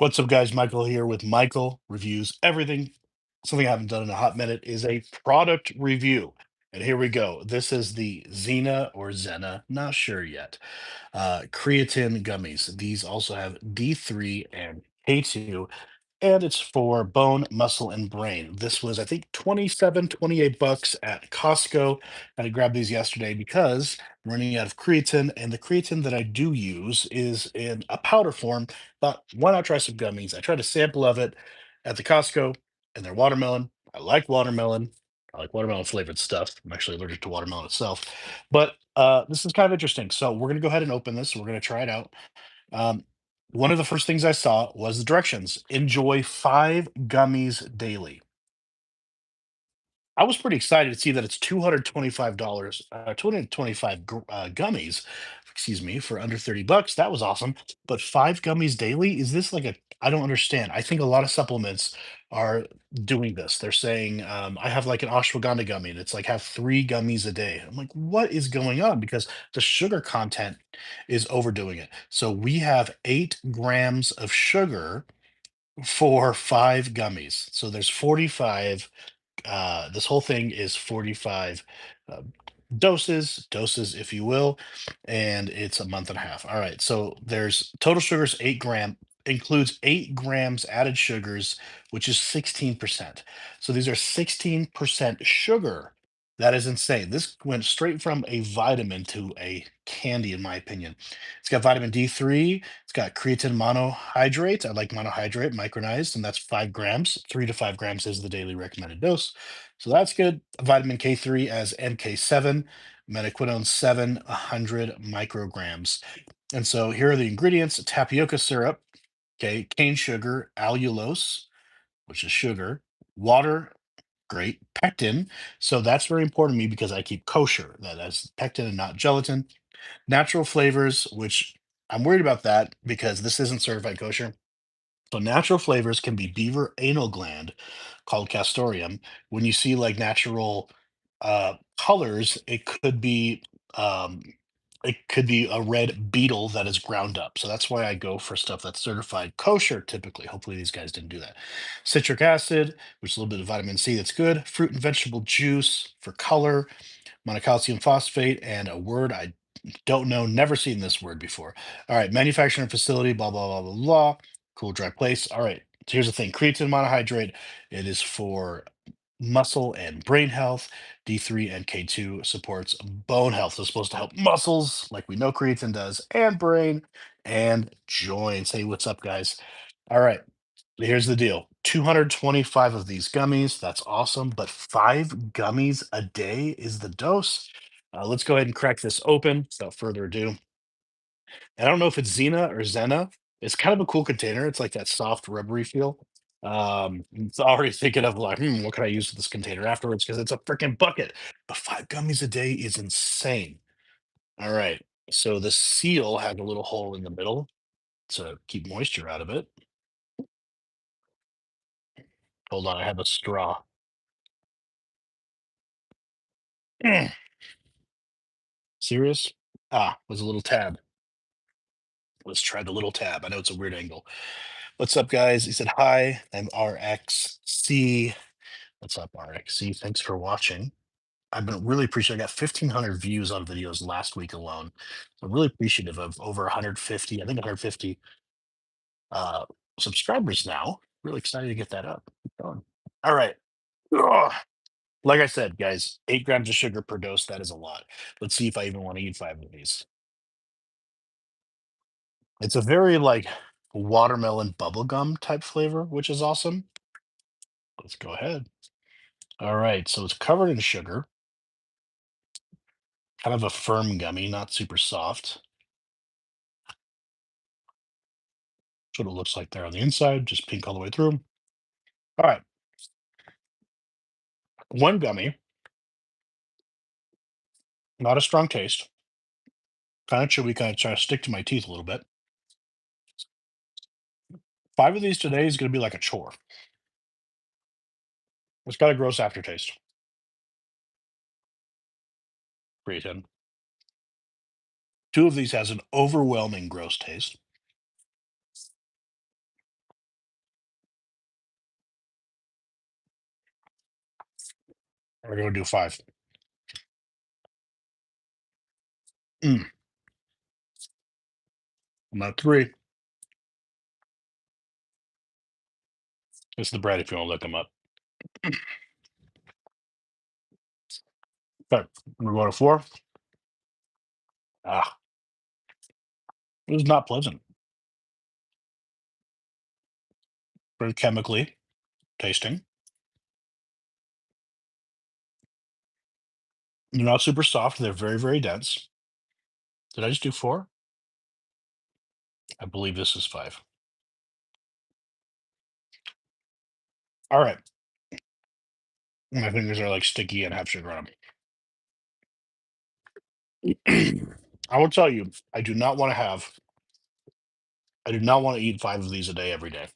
What's up, guys? Michael here with Michael Reviews Everything. Something I haven't done in a hot minute is a product review. And here we go. This is the Zena or Zena, not sure yet. Creatine gummies. These also have D3 and K2, and it's for bone, muscle, and brain. This was, I think, 27, 28 bucks at Costco. And I grabbed these yesterday because I'm running out of creatine, and the creatine that I do use is in a powder form. But why not try some gummies? I tried a sample of it at the Costco, and they're watermelon. I like watermelon. I like watermelon flavored stuff. I'm actually allergic to watermelon itself. But this is kind of interesting. So we're going to go ahead and open this. We're going to try it out. Um, One of the first things I saw was the directions. Enjoy 5 gummies daily. I was pretty excited to see that it's $225, 225 gummies, excuse me, for under 30 bucks. That was awesome. But 5 gummies daily? Is this like a, I don't understand. I think a lot of supplements are doing this. They're saying, I have like an ashwagandha gummy and it's like have 3 gummies a day. I'm like, what is going on? Because the sugar content is overdoing it. So we have 8 grams of sugar for 5 gummies. So there's 45. This whole thing is 45 uh, doses, if you will, and it's a month and a half. All right, so there's total sugars 8 gram, includes 8 grams added sugars, which is 16%. So these are 16% sugar. That is insane. This went straight from a vitamin to a candy, in my opinion. It's got vitamin D3, it's got creatine monohydrate. I like monohydrate micronized, and that's 5 grams. 3 to 5 grams is the daily recommended dose. So that's good. Vitamin K3 as MK7, menaquinone 7, 100 micrograms. And so here are the ingredients: tapioca syrup, okay, cane sugar, allulose, which is sugar, water, great, pectin. So that's very important to me because I keep kosher. That has pectin and not gelatin. Natural flavors, which I'm worried about that because this isn't certified kosher. So natural flavors can be beaver anal gland, called castoreum. When you see like natural colors, um, it could be a red beetle that is ground up. So that's why I go for stuff that's certified kosher typically. Hopefully these guys didn't do that. Citric acid, which is a little bit of vitamin C that's good. Fruit and vegetable juice for color, monocalcium phosphate, and a word I don't know, never seen this word before. All right, manufacturing facility, blah, blah, blah, blah, blah. Cool, dry place. All right, so here's the thing: creatine monohydrate, it is for muscle and brain health. D3 and K2 supports bone health. So it's supposed to help muscles, like we know creatine does, and brain and joints. Hey, what's up, guys? All right, here's the deal: 225 of these gummies. That's awesome. But 5 gummies a day is the dose. Let's go ahead and crack this open without further ado. And I don't know if it's Xena or Zena. It's kind of a cool container. It's like that soft, rubbery feel. It's already thinking of like, what can I use with this container afterwards? Because it's a freaking bucket. But 5 gummies a day is insane. All right. So the seal had a little hole in the middle to keep moisture out of it. Hold on, I have a straw. Serious? Was a little tab. Let's try the little tab. I know it's a weird angle. What's up, guys? He said, hi, I'm RXC. What's up, RXC? Thanks for watching. I've been really appreciative. I got 1,500 views on videos last week alone. So I'm really appreciative of over 150, I think 150 uh, subscribers now. Really excited to get that up. Keep going. All right. Ugh. Like I said, guys, 8 grams of sugar per dose. That is a lot. Let's see if I even want to eat 5 of these. It's a very like watermelon bubblegum type flavor, which is awesome. Let's go ahead. All right, so it's covered in sugar, kind of a firm gummy, not super soft. That's what it looks like there on the inside, just pink all the way through. All right, one gummy, not a strong taste, kind of chewy, kind of try to stick to my teeth a little bit. 5 of these today is going to be like a chore. It's got a gross aftertaste. Creatine. 2 of these has an overwhelming gross taste. We're gonna do five. Mm, not three. It's the bread if you want to look them up. Okay, we're going to four. Ah, it was not pleasant. Very chemically tasting. They're not super soft. They're very, very dense. Did I just do four? I believe this is five. All right. My fingers are like sticky and have sugar on them. I will tell you, I do not want to eat five of these a day every day.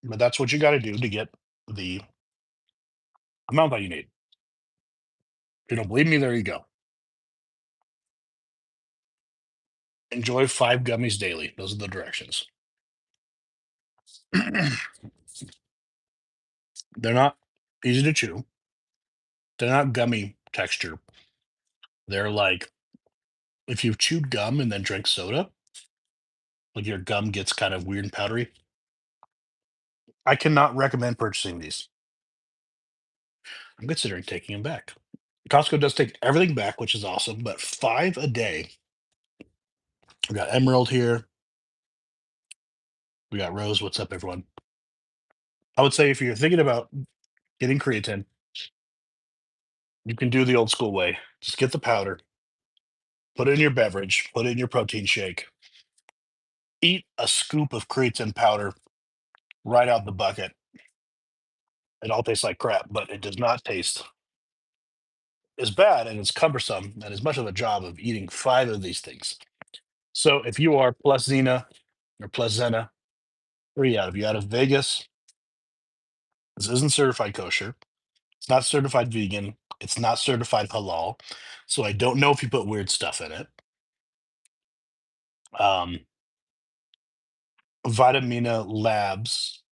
But that's what you got to do to get the amount that you need. If you don't believe me, there you go. Enjoy five gummies daily. Those are the directions. They're not easy to chew. They're not gummy texture. They're like if you've chewed gum and then drank soda, like your gum gets kind of weird and powdery. I cannot recommend purchasing these. I'm considering taking them back. Costco does take everything back, which is awesome, but five a day. We got Emerald here. We got Rose. What's up, everyone? I would say if you're thinking about getting creatine, you can do the old school way. Just get the powder, put it in your beverage, put it in your protein shake, eat a scoop of creatine powder right out the bucket. It all tastes like crap, but it does not taste as bad and it's cumbersome and as much of a job of eating five of these things. So if you are plus Xena or plus Zena, where are you out of? You out of Vegas? This isn't certified kosher. It's not certified vegan. It's not certified halal. So I don't know if you put weird stuff in it. Um, Vitamina Labs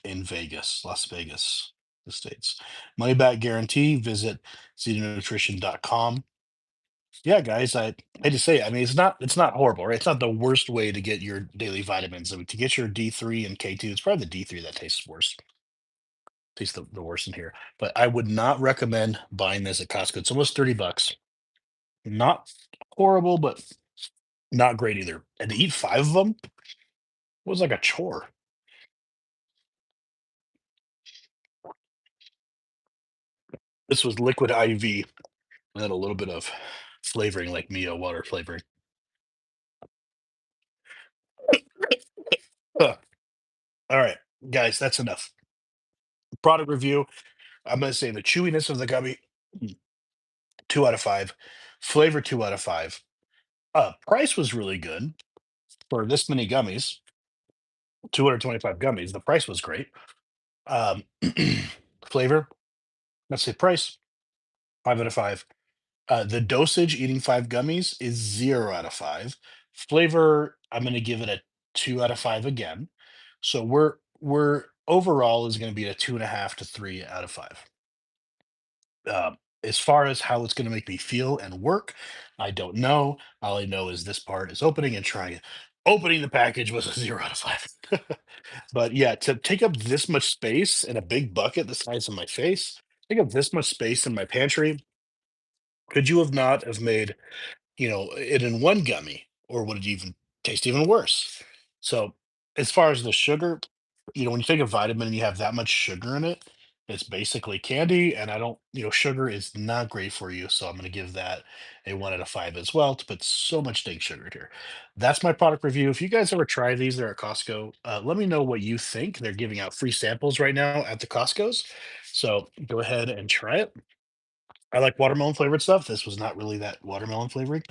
in Vegas, Las Vegas, the States. Money back guarantee. Visit xenonutrition.com. Yeah, guys, I hate to say it. I mean, it's not horrible, right? It's not the worst way to get your daily vitamins. I mean, to get your D3 and K2, it's probably the D3 that tastes worse. Tastes the worst in here. But I would not recommend buying this at Costco. It's almost 30 bucks. Not horrible, but not great either. And to eat five of them was like a chore. This was liquid IV and then a little bit of flavoring like Mio water flavoring. Ugh. All right, guys, that's enough. Product review. I'm going to say the chewiness of the gummy, 2 out of 5. Flavor, 2 out of 5. Price was really good for this many gummies, 225 gummies. The price was great. Um, flavor, let's say price, 5 out of 5. The dosage, eating five gummies, is 0 out of 5. Flavor, I'm going to give it a 2 out of 5 again. So we're overall is going to be a 2.5 to 3 out of 5. Um, as far as how it's going to make me feel and work, I don't know. All I know is this part is opening and trying it. Opening the package was a 0 out of 5. But yeah, to take up this much space in a big bucket the size of my face, take up this much space in my pantry, could you have not have made it in one gummy, or would it even taste even worse? So, as far as the sugar, when you take a vitamin and you have that much sugar in it, it's basically candy. And I don't, sugar is not great for you. So I'm going to give that a 1 out of 5 as well to put so much dang sugar in here. That's my product review. If you guys ever try these, they're at Costco. Let me know what you think. They're giving out free samples right now at the Costco's. So go ahead and try it. I like watermelon flavored stuff. This was not really that watermelon flavoring.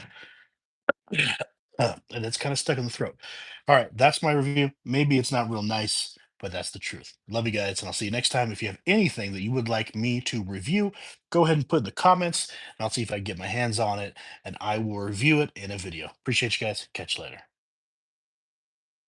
And it's kind of stuck in the throat. All right, that's my review. Maybe it's not real nice, but that's the truth. Love you guys, and I'll see you next time. If you have anything that you would like me to review, go ahead and put in the comments, and I'll see if I can get my hands on it, and I will review it in a video. Appreciate you guys. Catch you later.